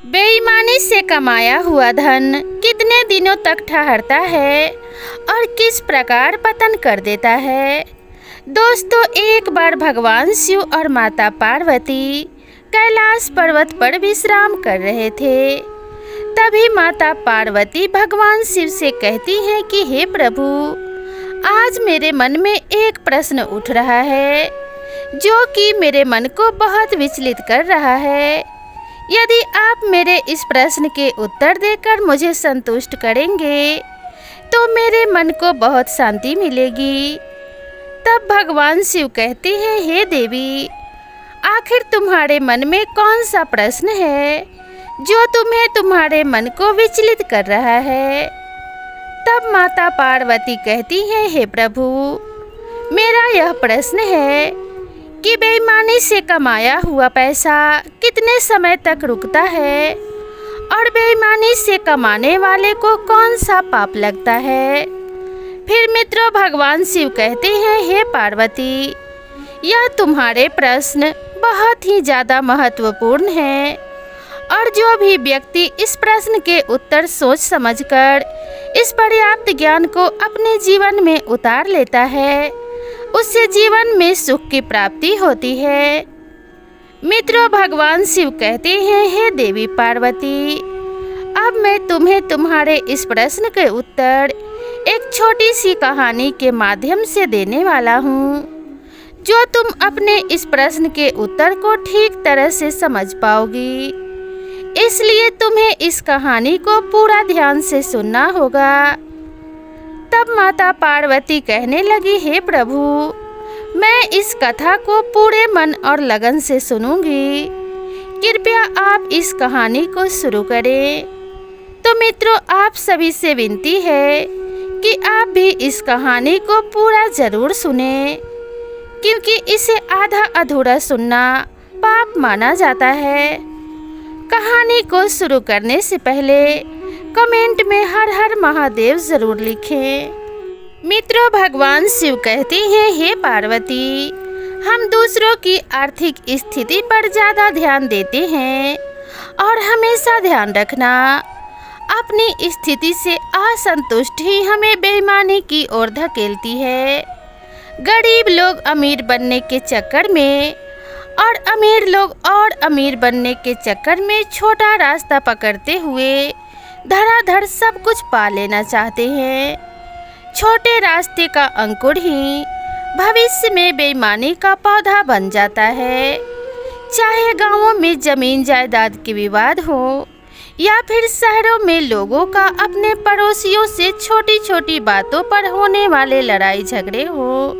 बेईमानी से कमाया हुआ धन कितने दिनों तक ठहरता है और किस प्रकार पतन कर देता है। दोस्तों, एक बार भगवान शिव और माता पार्वती कैलाश पर्वत पर विश्राम कर रहे थे। तभी माता पार्वती भगवान शिव से कहती हैं कि हे प्रभु, आज मेरे मन में एक प्रश्न उठ रहा है जो कि मेरे मन को बहुत विचलित कर रहा है। यदि आप मेरे इस प्रश्न के उत्तर देकर मुझे संतुष्ट करेंगे तो मेरे मन को बहुत शांति मिलेगी। तब भगवान शिव कहते हैं, हे देवी, आखिर तुम्हारे मन में कौन सा प्रश्न है जो तुम्हारे मन को विचलित कर रहा है। तब माता पार्वती कहती हैं, हे प्रभु, मेरा यह प्रश्न है कि बेईमानी से कमाया हुआ पैसा कितने समय तक रुकता है और बेईमानी से कमाने वाले को कौन सा पाप लगता है। फिर मित्रों, भगवान शिव कहते हैं, हे पार्वती, यह तुम्हारे प्रश्न बहुत ही ज़्यादा महत्वपूर्ण है और जो भी व्यक्ति इस प्रश्न के उत्तर सोच समझकर इस पर्याप्त ज्ञान को अपने जीवन में उतार लेता है, उससे जीवन में सुख की प्राप्ति होती है। मित्रों, भगवान शिव कहते हैं, हे देवी पार्वती, अब मैं तुम्हें तुम्हारे इस प्रश्न के उत्तर एक छोटी सी कहानी के माध्यम से देने वाला हूँ, जो तुम अपने इस प्रश्न के उत्तर को ठीक तरह से समझ पाओगी। इसलिए तुम्हें इस कहानी को पूरा ध्यान से सुनना होगा। तब माता पार्वती कहने लगी, हे प्रभु, मैं इस कथा को पूरे मन और लगन से सुनूंगी। कृपया आप इस कहानी को शुरू करें। तो मित्रों, आप सभी से विनती है कि आप भी इस कहानी को पूरा जरूर सुनें, क्योंकि इसे आधा अधूरा सुनना पाप माना जाता है। कहानी को शुरू करने से पहले कमेंट में हर हर महादेव जरूर लिखें। मित्रों, भगवान शिव कहते हैं, हे पार्वती, हम दूसरों की आर्थिक स्थिति पर ज़्यादा ध्यान देते हैं और हमेशा ध्यान रखना, अपनी स्थिति से असंतुष्ट ही हमें बेईमानी की ओर धकेलती है। गरीब लोग अमीर बनने के चक्कर में और अमीर लोग और अमीर बनने के चक्कर में छोटा रास्ता पकड़ते हुए धड़ाधड़ सब कुछ पा लेना चाहते हैं। छोटे रास्ते का अंकुर ही भविष्य में बेईमानी का पौधा बन जाता है। चाहे गांवों में जमीन जायदाद के विवाद हो या फिर शहरों में लोगों का अपने पड़ोसियों से छोटी छोटी बातों पर होने वाले लड़ाई झगड़े हो,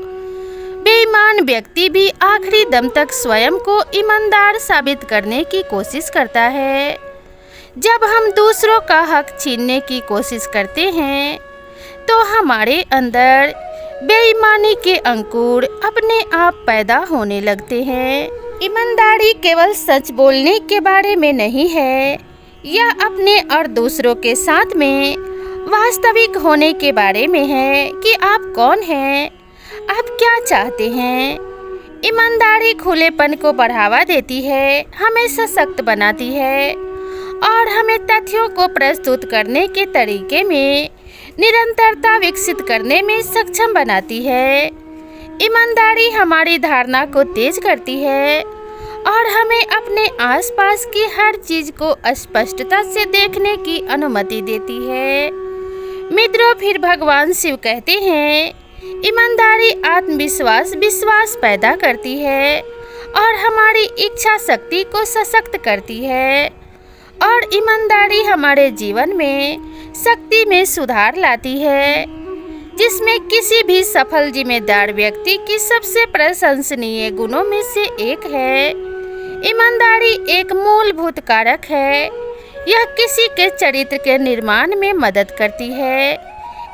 बेईमान व्यक्ति भी आखिरी दम तक स्वयं को ईमानदार साबित करने की कोशिश करता है। जब हम दूसरों का हक छीनने की कोशिश करते हैं तो हमारे अंदर बेईमानी के अंकुर अपने आप पैदा होने लगते हैं। ईमानदारी केवल सच बोलने के बारे में नहीं है, यह अपने और दूसरों के साथ में वास्तविक होने के बारे में है कि आप कौन हैं, आप क्या चाहते हैं। ईमानदारी खुलेपन को बढ़ावा देती है, हमें सशक्त बनाती है और हमें तथ्यों को प्रस्तुत करने के तरीके में निरंतरता विकसित करने में सक्षम बनाती है। ईमानदारी हमारी धारणा को तेज करती है और हमें अपने आसपास की हर चीज को स्पष्टता से देखने की अनुमति देती है। मित्रों, फिर भगवान शिव कहते हैं, ईमानदारी आत्मविश्वास विश्वास पैदा करती है और हमारी इच्छा शक्ति को सशक्त करती है और ईमानदारी हमारे जीवन में शक्ति में सुधार लाती है, जिसमें किसी भी सफल जिम्मेदार व्यक्ति की सबसे प्रशंसनीय गुणों में से एक है। ईमानदारी एक मूलभूत कारक है, यह किसी के चरित्र के निर्माण में मदद करती है।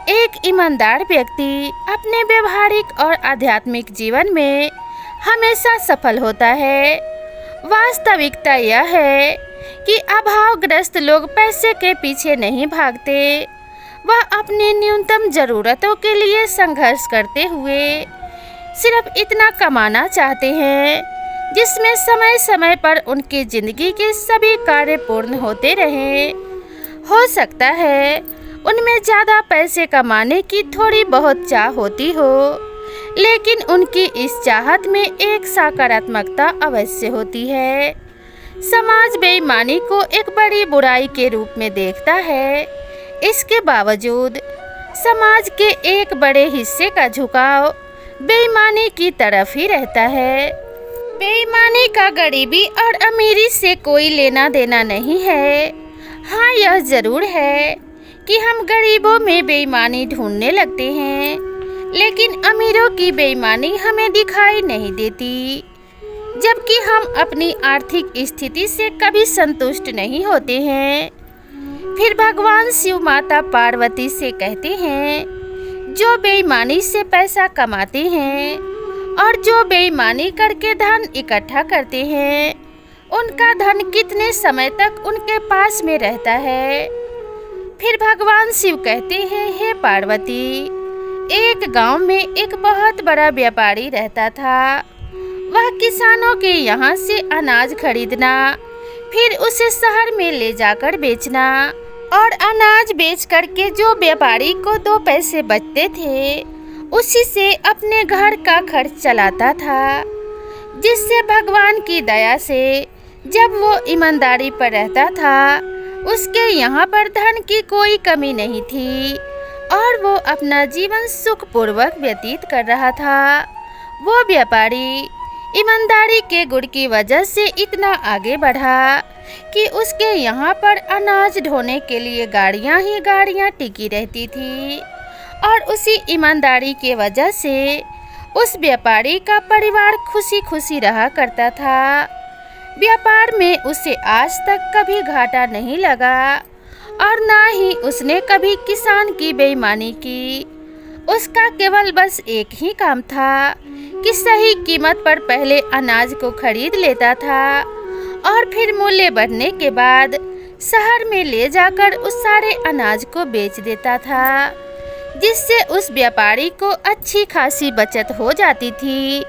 एक ईमानदार व्यक्ति अपने व्यवहारिक और आध्यात्मिक जीवन में हमेशा सफल होता है। वास्तविकता यह है कि अभावग्रस्त लोग पैसे के पीछे नहीं भागते, वह अपनी न्यूनतम जरूरतों के लिए संघर्ष करते हुए सिर्फ इतना कमाना चाहते हैं जिसमें समय समय पर उनकी जिंदगी के सभी कार्य पूर्ण होते रहें। हो सकता है उनमें ज़्यादा पैसे कमाने की थोड़ी बहुत चाह होती हो, लेकिन उनकी इस चाहत में एक सकारात्मकता अवश्य होती है। समाज बेईमानी को एक बड़ी बुराई के रूप में देखता है। इसके बावजूद समाज के एक बड़े हिस्से का झुकाव बेईमानी की तरफ ही रहता है। बेईमानी का गरीबी और अमीरी से कोई लेना देना नहीं है। हाँ, यह ज़रूर है कि हम गरीबों में बेईमानी ढूंढने लगते हैं, लेकिन अमीरों की बेईमानी हमें दिखाई नहीं देती। जबकि हम अपनी आर्थिक स्थिति से कभी संतुष्ट नहीं होते हैं। फिर भगवान शिव माता पार्वती से कहते हैं, जो बेईमानी से पैसा कमाते हैं और जो बेईमानी करके धन इकट्ठा करते हैं, उनका धन कितने समय तक उनके पास में रहता है। फिर भगवान शिव कहते हैं, हे पार्वती, एक गांव में एक बहुत बड़ा व्यापारी रहता था। वह किसानों के यहाँ से अनाज खरीदना, फिर उसे शहर में ले जाकर बेचना और अनाज बेच करके जो व्यापारी को 2 पैसे बचते थे, उसी से अपने घर का खर्च चलाता था। जिससे भगवान की दया से जब वो ईमानदारी पर रहता था, उसके यहाँ पर धन की कोई कमी नहीं थी और वो अपना जीवन सुखपूर्वक व्यतीत कर रहा था। वो व्यापारी ईमानदारी के गुण की वजह से इतना आगे बढ़ा कि उसके यहाँ पर अनाज ढोने के लिए गाड़ियाँ ही गाड़ियाँ टिकी रहती थी और उसी ईमानदारी के वजह से उस व्यापारी का परिवार खुशी खुशी रहा करता था। व्यापार में उसे आज तक कभी घाटा नहीं लगा और ना ही उसने कभी किसान की बेईमानी की। उसका केवल बस एक ही काम था कि सही कीमत पर पहले अनाज को खरीद लेता था और फिर मूल्य बढ़ने के बाद शहर में ले जाकर उस सारे अनाज को बेच देता था, जिससे उस व्यापारी को अच्छी खासी बचत हो जाती थी।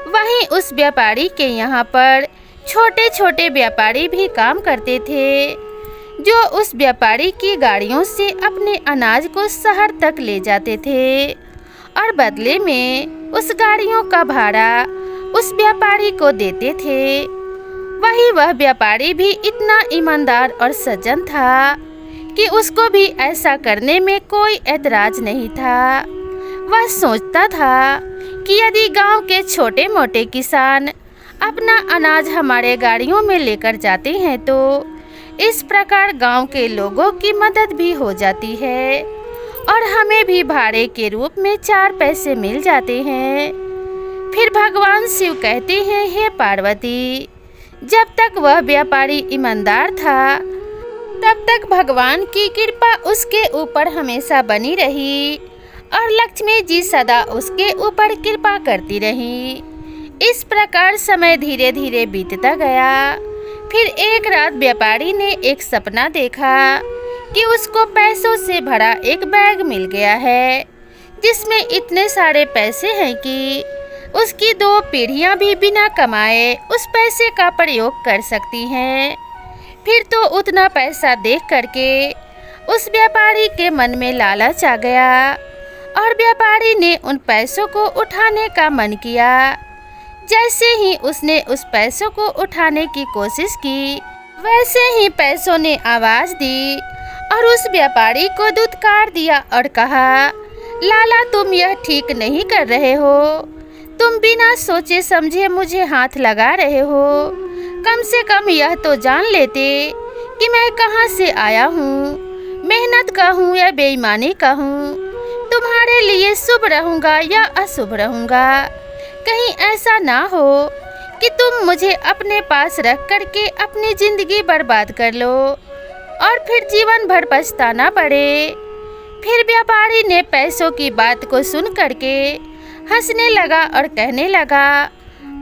वहीं उस व्यापारी के यहाँ पर छोटे छोटे व्यापारी भी काम करते थे, जो उस व्यापारी की गाड़ियों से अपने अनाज को शहर तक ले जाते थे और बदले में उस गाड़ियों का भाड़ा उस व्यापारी को देते थे। वही वह व्यापारी भी इतना ईमानदार और सज्जन था कि उसको भी ऐसा करने में कोई ऐतराज नहीं था। वह सोचता था कि यदि गांव के छोटे मोटे किसान अपना अनाज हमारे गाड़ियों में लेकर जाते हैं तो इस प्रकार गांव के लोगों की मदद भी हो जाती है और हमें भी भाड़े के रूप में 4 पैसे मिल जाते हैं। फिर भगवान शिव कहते हैं, हे पार्वती, जब तक वह व्यापारी ईमानदार था तब तक भगवान की कृपा उसके ऊपर हमेशा बनी रही और लक्ष्मी जी सदा उसके ऊपर कृपा करती रही। इस प्रकार समय धीरे धीरे बीतता गया। फिर एक रात व्यापारी ने एक सपना देखा कि उसको पैसों से भरा एक बैग मिल गया है, जिसमें इतने सारे पैसे हैं कि उसकी 2 पीढ़ियां भी बिना कमाए उस पैसे का प्रयोग कर सकती हैं। फिर तो उतना पैसा देख करके उस व्यापारी के मन में लालच आ गया और व्यापारी ने उन पैसों को उठाने का मन किया। जैसे ही उसने उस पैसों को उठाने की कोशिश की, वैसे ही पैसों ने आवाज़ दी और उस व्यापारी को धुतकार दिया और कहा, लाला, तुम यह ठीक नहीं कर रहे हो। तुम बिना सोचे समझे मुझे हाथ लगा रहे हो। कम से कम यह तो जान लेते कि मैं कहाँ से आया हूँ, मेहनत का हूँ या बेईमानी का हूँ, तुम्हारे लिए शुभ रहूँगा या अशुभ रहूँगा। कहीं ऐसा ना हो कि तुम मुझे अपने पास रख करके अपनी ज़िंदगी बर्बाद कर लो और फिर जीवन भर पछताना पड़े। फिर व्यापारी ने पैसों की बात को सुन करके हंसने लगा और कहने लगा,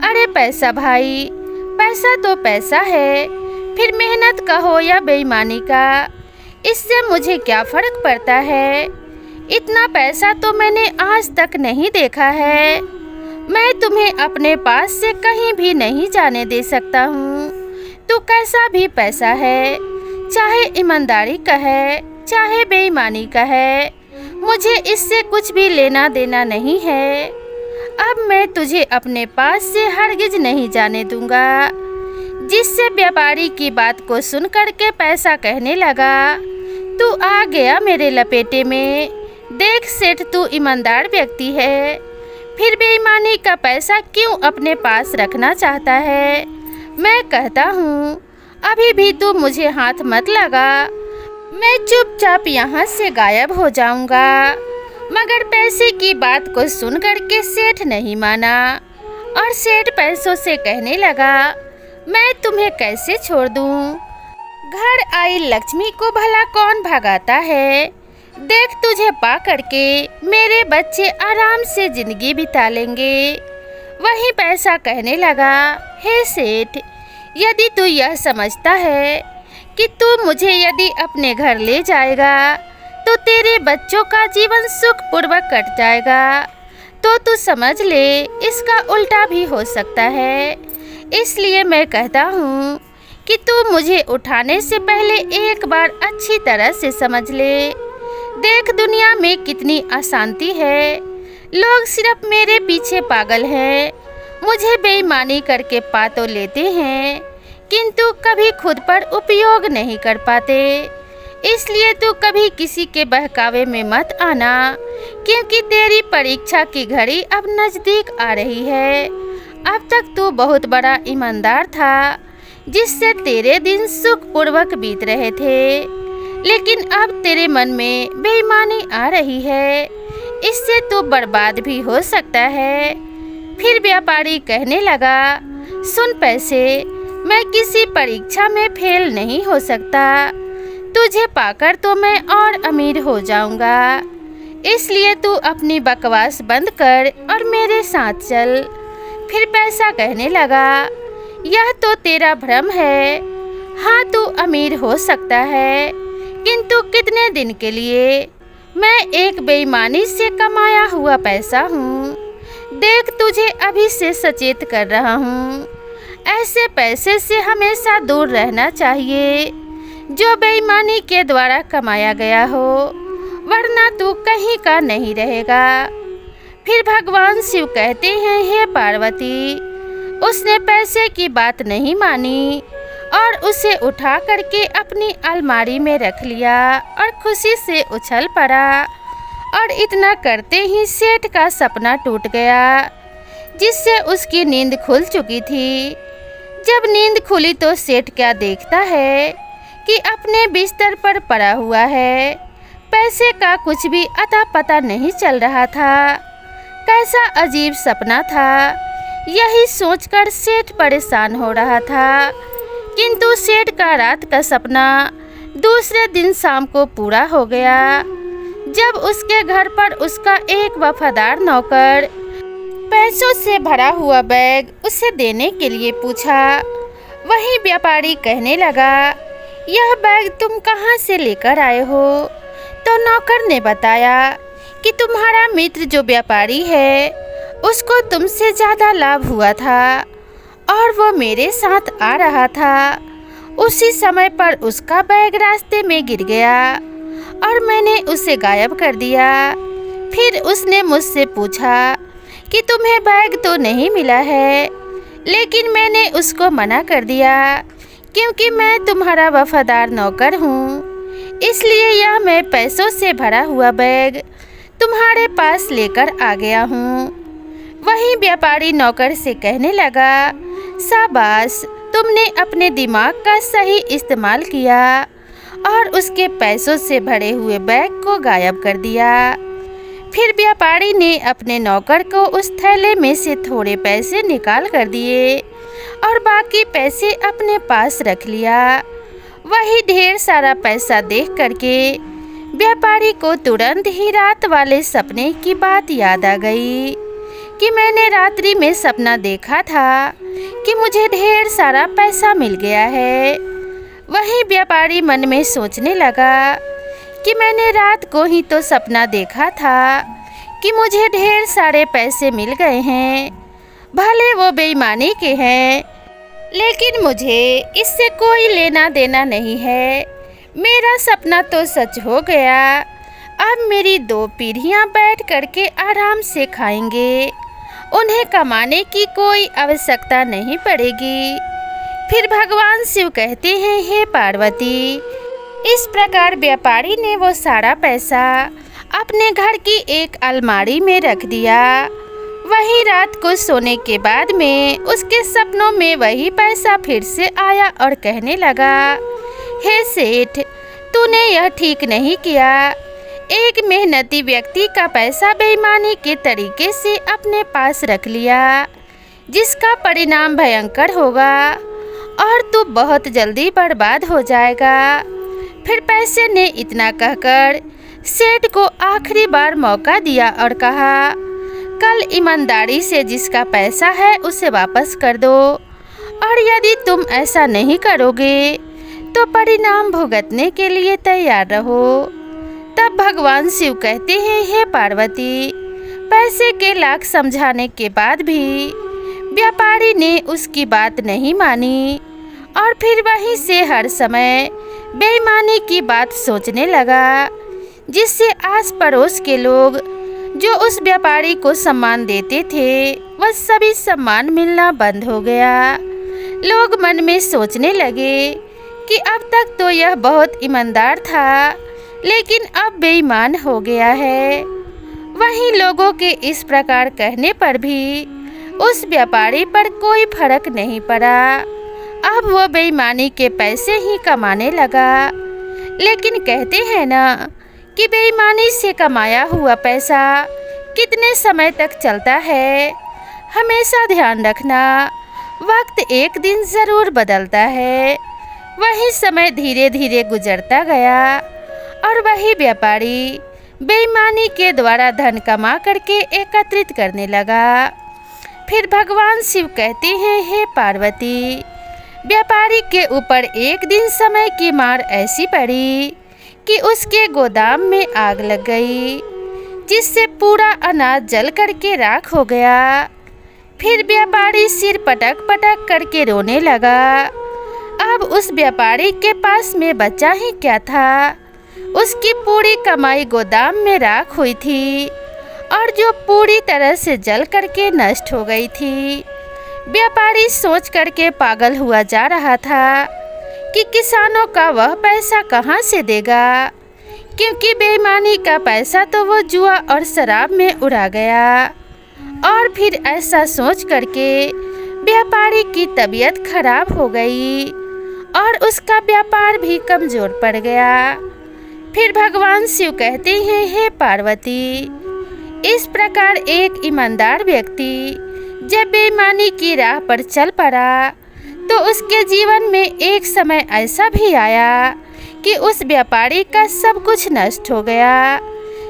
अरे पैसा भाई, पैसा तो पैसा है, फिर मेहनत का हो या बेईमानी का, इससे मुझे क्या फ़र्क पड़ता है। इतना पैसा तो मैंने आज तक नहीं देखा है। मैं तुम्हें अपने पास से कहीं भी नहीं जाने दे सकता हूँ। तू कैसा भी पैसा है, चाहे ईमानदारी का है, चाहे बेईमानी का है, मुझे इससे कुछ भी लेना देना नहीं है। अब मैं तुझे अपने पास से हरगिज नहीं जाने दूंगा। जिससे व्यापारी की बात को सुन करके पैसा कहने लगा, तू आ गया मेरे लपेटे में। देख सेठ, तू ईमानदार व्यक्ति है, फिर बेईमानी का पैसा क्यों अपने पास रखना चाहता है? मैं कहता हूँ अभी भी तू मुझे हाथ मत लगा, मैं चुपचाप यहाँ से गायब हो जाऊँगा। मगर पैसे की बात को सुन करके सेठ नहीं माना और सेठ पैसों से कहने लगा, मैं तुम्हें कैसे छोड़ दूँ? घर आई लक्ष्मी को भला कौन भगाता है? देख, तुझे पा करके मेरे बच्चे आराम से जिंदगी बिता लेंगे। वही पैसा कहने लगा, हे सेठ, यदि तू यह समझता है कि तू मुझे यदि अपने घर ले जाएगा तो तेरे बच्चों का जीवन सुखपूर्वक कट जाएगा, तो तू समझ ले इसका उल्टा भी हो सकता है। इसलिए मैं कहता हूँ कि तू मुझे उठाने से पहले एक बार अच्छी तरह से समझ ले। देख, दुनिया में कितनी अशांति है। लोग सिर्फ मेरे पीछे पागल हैं, मुझे बेईमानी करके पा तो लेते हैं किंतु कभी खुद पर उपयोग नहीं कर पाते। इसलिए तू कभी किसी के बहकावे में मत आना, क्योंकि तेरी परीक्षा की घड़ी अब नज़दीक आ रही है। अब तक तू बहुत बड़ा ईमानदार था, जिससे तेरे दिन सुखपूर्वक बीत रहे थे, लेकिन अब तेरे मन में बेईमानी आ रही है, इससे तू बर्बाद भी हो सकता है। फिर व्यापारी कहने लगा, सुन पैसे, मैं किसी परीक्षा में फेल नहीं हो सकता, तुझे पाकर तो मैं और अमीर हो जाऊंगा। इसलिए तू अपनी बकवास बंद कर और मेरे साथ चल। फिर पैसा कहने लगा, यह तो तेरा भ्रम है। हाँ, तू अमीर हो सकता है, किंतु कितने दिन के लिए? मैं एक बेईमानी से कमाया हुआ पैसा हूँ। देख, तुझे अभी से सचेत कर रहा हूँ, ऐसे पैसे से हमेशा दूर रहना चाहिए जो बेईमानी के द्वारा कमाया गया हो, वरना तू कहीं का नहीं रहेगा। फिर भगवान शिव कहते हैं, हे पार्वती, उसने पैसे की बात नहीं मानी और उसे उठा करके अपनी अलमारी में रख लिया और खुशी से उछल पड़ा। और इतना करते ही सेठ का सपना टूट गया, जिससे उसकी नींद खुल चुकी थी। जब नींद खुली तो सेठ क्या देखता है कि अपने बिस्तर पर पड़ा हुआ है, पैसे का कुछ भी अता पता नहीं चल रहा था। कैसा अजीब सपना था, यही सोचकर सेठ परेशान हो रहा था। किंतु सेठ का रात का सपना दूसरे दिन शाम को पूरा हो गया, जब उसके घर पर उसका एक वफादार नौकर पैसों से भरा हुआ बैग उसे देने के लिए पूछा। वही व्यापारी कहने लगा, यह बैग तुम कहाँ से लेकर आए हो? तो नौकर ने बताया कि तुम्हारा मित्र जो व्यापारी है, उसको तुमसे ज़्यादा लाभ हुआ था और वो मेरे साथ आ रहा था। उसी समय पर उसका बैग रास्ते में गिर गया और मैंने उसे गायब कर दिया। फिर उसने मुझसे पूछा कि तुम्हें बैग तो नहीं मिला है, लेकिन मैंने उसको मना कर दिया, क्योंकि मैं तुम्हारा वफादार नौकर हूँ। इसलिए यह मैं पैसों से भरा हुआ बैग तुम्हारे पास लेकर आ गया हूँ। वही व्यापारी नौकर से कहने लगा, शाबाश, तुमने अपने दिमाग का सही इस्तेमाल किया और उसके पैसों से भरे हुए बैग को गायब कर दिया। फिर व्यापारी ने अपने नौकर को उस थैले में से थोड़े पैसे निकाल कर दिए और बाकी पैसे अपने पास रख लिया। वही ढेर सारा पैसा देख करके व्यापारी को तुरंत ही रात वाले सपने की बात याद आ गई कि मैंने रात्रि में सपना देखा था कि मुझे ढेर सारा पैसा मिल गया है। वही व्यापारी मन में सोचने लगा कि मैंने रात को ही तो सपना देखा था कि मुझे ढेर सारे पैसे मिल गए हैं, भले वो बेईमानी के हैं, लेकिन मुझे इससे कोई लेना देना नहीं है। मेरा सपना तो सच हो गया। अब मेरी 2 पीढ़ियां बैठ करके आराम से खाएंगे, उन्हें कमाने की कोई आवश्यकता नहीं पड़ेगी। फिर भगवान शिव कहते हैं, हे पार्वती, इस प्रकार व्यापारी ने वो सारा पैसा अपने घर की एक अलमारी में रख दिया। वही रात को सोने के बाद में उसके सपनों में वही पैसा फिर से आया और कहने लगा, हे सेठ, तूने यह ठीक नहीं किया। एक मेहनती व्यक्ति का पैसा बेईमानी के तरीके से अपने पास रख लिया, जिसका परिणाम भयंकर होगा और तू बहुत जल्दी बर्बाद हो जाएगा। फिर पैसे ने इतना कहकर सेठ को आखिरी बार मौका दिया और कहा, कल ईमानदारी से जिसका पैसा है उसे वापस कर दो, और यदि तुम ऐसा नहीं करोगे तो परिणाम भुगतने के लिए तैयार रहो। तब भगवान शिव कहते हैं, हे पार्वती, पैसे के लाख समझाने के बाद भी व्यापारी ने उसकी बात नहीं मानी और फिर वहीं से हर समय बेईमानी की बात सोचने लगा, जिससे आस पड़ोस के लोग जो उस व्यापारी को सम्मान देते थे, वह सभी सम्मान मिलना बंद हो गया। लोग मन में सोचने लगे कि अब तक तो यह बहुत ईमानदार था, लेकिन अब बेईमान हो गया है। वहीं लोगों के इस प्रकार कहने पर भी उस व्यापारी पर कोई फर्क नहीं पड़ा। अब वो बेईमानी के पैसे ही कमाने लगा। लेकिन कहते हैं ना कि बेईमानी से कमाया हुआ पैसा कितने समय तक चलता है। हमेशा ध्यान रखना, वक्त एक दिन ज़रूर बदलता है। वही समय धीरे धीरे गुजरता गया और वही व्यापारी बेईमानी के द्वारा धन कमा करके एकत्रित करने लगा। फिर भगवान शिव कहते हैं, हे पार्वती, व्यापारी के ऊपर एक दिन समय की मार ऐसी पड़ी कि उसके गोदाम में आग लग गई, जिससे पूरा अनाज जल करके राख हो गया। फिर व्यापारी सिर पटक पटक करके रोने लगा। अब उस व्यापारी के पास में बचा ही क्या था। उसकी पूरी कमाई गोदाम में राख हुई थी और जो पूरी तरह से जल करके नष्ट हो गई थी। व्यापारी सोच करके पागल हुआ जा रहा था कि किसानों का वह पैसा कहाँ से देगा, क्योंकि बेईमानी का पैसा तो वो जुआ और शराब में उड़ा गया। और फिर ऐसा सोच करके व्यापारी की तबीयत खराब हो गई और उसका व्यापार भी कमज़ोर पड़ गया। फिर भगवान शिव कहते हैं, हे पार्वती, इस प्रकार एक ईमानदार व्यक्ति जब बेईमानी की राह पर चल पड़ा तो उसके जीवन में एक समय ऐसा भी आया कि उस व्यापारी का सब कुछ नष्ट हो गया।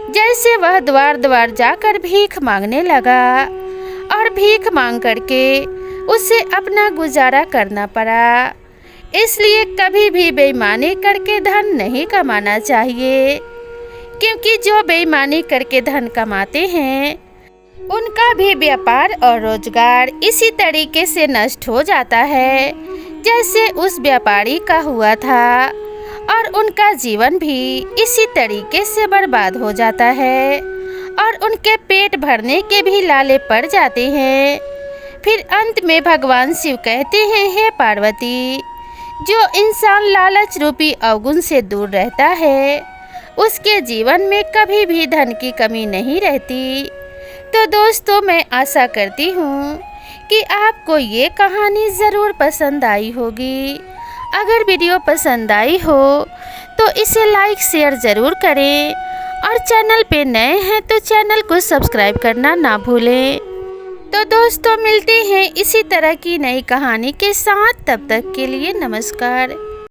जैसे वह द्वार द्वार जाकर भीख मांगने लगा और भीख मांग करके उसे अपना गुजारा करना पड़ा। इसलिए कभी भी बेईमानी करके धन नहीं कमाना चाहिए, क्योंकि जो बेईमानी करके धन कमाते हैं उनका भी व्यापार और रोजगार इसी तरीके से नष्ट हो जाता है जैसे उस व्यापारी का हुआ था, और उनका जीवन भी इसी तरीके से बर्बाद हो जाता है और उनके पेट भरने के भी लाले पड़ जाते हैं। फिर अंत में भगवान शिव कहते हैं, हे पार्वती, जो इंसान लालच रूपी अवगुण से दूर रहता है उसके जीवन में कभी भी धन की कमी नहीं रहती। तो दोस्तों, मैं आशा करती हूँ कि आपको ये कहानी ज़रूर पसंद आई होगी। अगर वीडियो पसंद आई हो तो इसे लाइक शेयर ज़रूर करें, और चैनल पे नए हैं तो चैनल को सब्सक्राइब करना ना भूलें। तो दोस्तों, मिलते हैं इसी तरह की नई कहानी के साथ। तब तक के लिए नमस्कार।